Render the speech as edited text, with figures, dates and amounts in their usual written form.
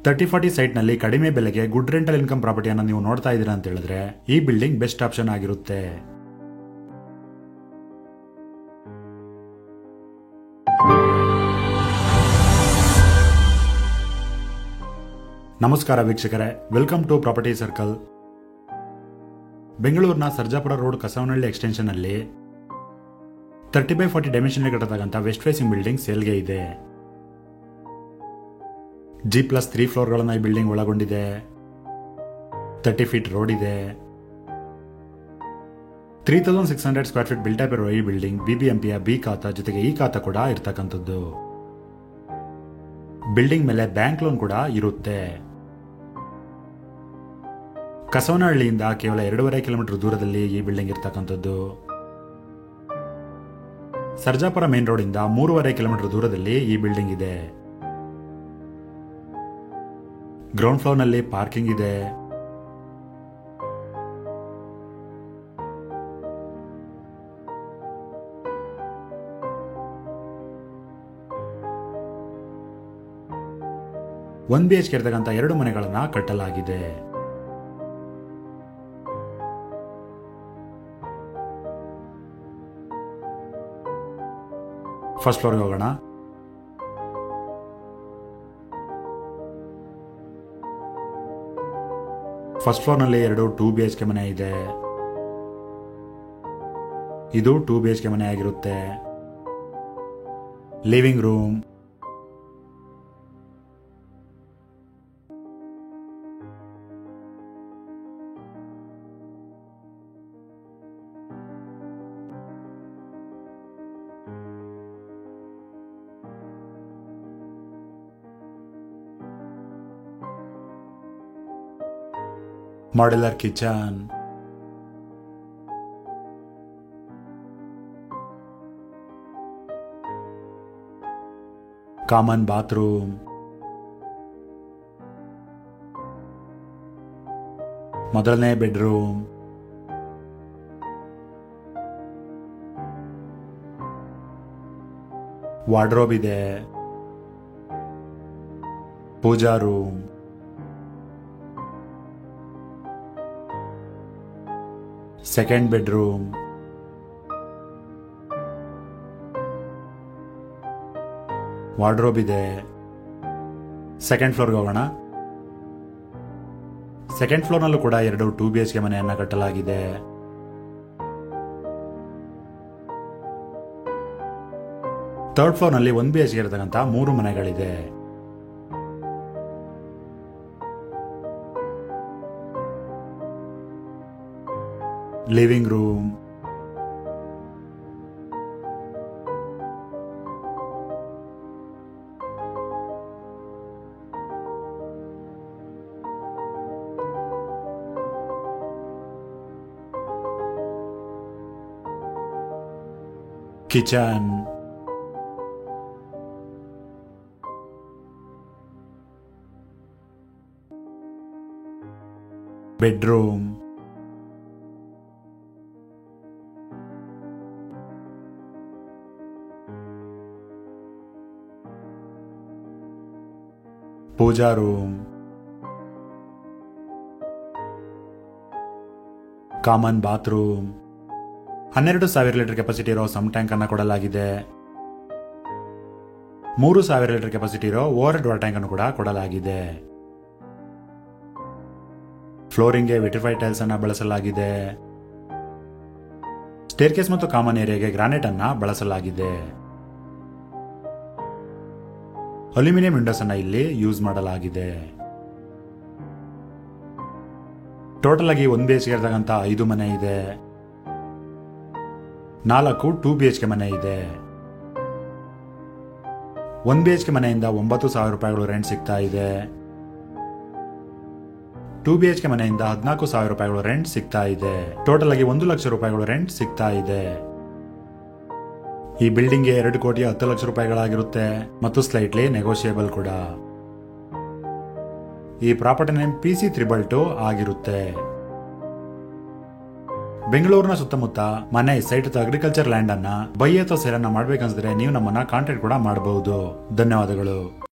3040 ಸೈಟ್ನಲ್ಲಿ ಕಡಿಮೆ ಬೆಲೆಗೆ ಗುಡ್ ರೆಂಟಲ್ ಇನ್ಕಮ್ ಪ್ರಾಪರ್ಟಿಯನ್ನು ನೀವು ನೋಡ್ತಾ ಇದ್ದೀರಾ ಅಂತ ಹೇಳಿದ್ರೆ ಈ ಬಿಲ್ಡಿಂಗ್ ಬೆಸ್ಟ್ ಆಪ್ಷನ್ ಆಗಿರುತ್ತೆ. ನಮಸ್ಕಾರ ವೀಕ್ಷಕರೇ, ವೆಲ್ಕಮ್ ಟು ಪ್ರಾಪರ್ಟಿ ಸರ್ಕಲ್. ಬೆಂಗಳೂರಿನ ಸರ್ಜಾಪುರ ರೋಡ್ ಕಸವನಹಳ್ಳಿ ಎಕ್ಸ್ಟೆನ್ಷನ್ ಅಲ್ಲಿ 30x40 ಡೈಮೆನ್ಷನ್ ಕಟ್ಟತಕ್ಕಂಥ ವೆಸ್ಟ್ ಫೇಸಿಂಗ್ ಬಿಲ್ಡಿಂಗ್ ಸೇಲ್ಗೆ ಇದೆ. G+3 ಫ್ಲೋರ್ಗಳನ್ನು ಈ ಬಿಲ್ಡಿಂಗ್ ಒಳಗೊಂಡಿದೆ. 30 ಫೀಟ್ ರೋಡ್ ಇದೆ. 3600 ಸ್ಕ್ವೇರ್ ಫೀಟ್ ಬಿಲ್ಟ್ ಅಪ್ ಇರುವ ಈ ಬಿಲ್ಡಿಂಗ್ BBMPಯ ಬಿ ಖಾತಾ ಜೊತೆಗೆ ಈ ಖಾತಾ ಕೂಡ ಇರ್ತಕ್ಕಂಥದ್ದು. ಬಿಲ್ಡಿಂಗ್ ಮೇಲೆ ಬ್ಯಾಂಕ್ ಲೋನ್ ಕೂಡ ಇರುತ್ತೆ. ಕಸವನಹಳ್ಳಿಯಿಂದ ಕೇವಲ 2.5 ಕಿಲೋಮೀಟರ್ ದೂರದಲ್ಲಿ ಈ ಬಿಲ್ಡಿಂಗ್ ಇರ್ತಕ್ಕಂಥದ್ದು. ಸರ್ಜಾಪುರ ಮೇನ್ ರೋಡ್ ಇಂದ 3.5 ಕಿಲೋಮೀಟರ್ ದೂರದಲ್ಲಿ ಈ ಬಿಲ್ಡಿಂಗ್ ಇದೆ. ಗ್ರೌಂಡ್ ಫ್ಲೋರ್ ನಲ್ಲಿ ಪಾರ್ಕಿಂಗ್ ಇದೆ. ಒನ್ BHK ಇರತಕ್ಕಂಥ 2 ಮನೆಗಳನ್ನ ಕಟ್ಟಲಾಗಿದೆ. ಫಸ್ಟ್ ಫ್ಲೋರ್ಗೆ ಹೋಗೋಣ. ಫಸ್ಟ್ ಫ್ಲೋರ್ ನಲ್ಲಿ 2 2 BHK ಮನೆ ಇದೆ. ಇದು 2 BHK ಮನೆ ಆಗಿರುತ್ತೆ. Living room, modular kitchen, common bathroom, ಮೊದಲನೇ ಬೆಡ್ರೂಮ್, ವಾರ್ಡ್ರೋಬ್ ಇದೆ, puja room, second bedroom, wardrobe ಇದೆ. ಸೆಕೆಂಡ್ ಫ್ಲೋರ್ಗೆ ಹೋಗೋಣ. ಸೆಕೆಂಡ್ ಫ್ಲೋರ್ ನಲ್ಲೂ ಕೂಡ 2 2 BHK ಮನೆಯನ್ನ ಕಟ್ಟಲಾಗಿದೆ. ಥರ್ಡ್ ಫ್ಲೋರ್ ನಲ್ಲಿ 1 BHK ಇರತಕ್ಕಂಥ 3 ಮನೆಗಳಿದೆ. Living room, kitchen, bedroom, pooja room, common bathroom, 12,000 litre capacity ಇರೋ ಸಮ್ ಟ್ಯಾಂಕ್ ಅನ್ನು ಕೊಡಲಾಗಿದೆ. 3,000 ಲೀಟರ್ ಕೆಪಾಸಿಟಿ ಇರೋ ಓವರ್ ಹೆಡ್ ವಾಟರ್ ಟ್ಯಾಂಕ್ ಅನ್ನು ಕೂಡ ಕೊಡಲಾಗಿದೆ. ಫ್ಲೋರಿಂಗ್ಗೆ ವಿಟ್ರಿಫೈಡ್ ಟೈಲ್ಸ್ ಅನ್ನ ಬಳಸಲಾಗಿದೆ. ಸ್ಟೇರ್ಕೇಸ್ ಮತ್ತು ಕಾಮನ್ ಏರಿಯಾಗೆ ಗ್ರಾನೈಟ್ ಅನ್ನ ಬಳಸಲಾಗಿದೆ. ಅಲ್ಯೂಮಿನಿಯಂ ವಿಂಡೋಸ್ ಅನ್ನ ಇಲ್ಲಿ ಯೂಸ್ ಮಾಡಲಾಗಿದೆ. ಟೋಟಲ್ ಆಗಿ 1 BHK ಇರತಕ್ಕಂಥ 5 ಮನೆ ಇದೆ. 4 2 BHK ಮನೆ ಇದೆ. 1 BHK ಮನೆಯಿಂದ 9,000 ರೂಪಾಯಿಗಳು ರೆಂಟ್ ಸಿಗ್ತಾ ಇದೆ. 2 BHK ಮನೆಯಿಂದ 14,000 ರೂಪಾಯಿಗಳು ರೆಂಟ್ ಸಿಗ್ತಾ ಇದೆ. ಟೋಟಲ್ ಆಗಿ 1 ಲಕ್ಷ ರೂಪಾಯಿಗಳು ರೆಂಟ್ ಸಿಗ್ತಾ ಇದೆ. ಈ ಬಿಲ್ಡಿಂಗ್ಗೆ 2 ಕೋಟಿ 10 ಲಕ್ಷ ರೂಪಾಯಿಗಳಾಗಿರುತ್ತೆ ಮತ್ತು ಸ್ಲೈಟ್ಲಿ ನೆಗೋಷಿಯೇಬಲ್ ಕೂಡ. ಈ ಪ್ರಾಪರ್ಟಿ ನೇಮ್ PC322 ಆಗಿರುತ್ತೆ. ಬೆಂಗಳೂರಿನ ಸುತ್ತಮುತ್ತ ಮನೆ, ಸೈಟ್ ಅಥವಾ ಅಗ್ರಿಕಲ್ಚರ್ ಲ್ಯಾಂಡ್ ಅನ್ನ ಬೈ ಅಥವಾ ಸೇಲ್ ಅನ್ನ ಮಾಡ್ಬೇಕಂದ್ರೆ ನೀವು ನಮ್ಮನ್ನ ಕಾಂಟ್ಯಾಕ್ಟ್ ಕೂಡ ಮಾಡಬಹುದು. ಧನ್ಯವಾದಗಳು.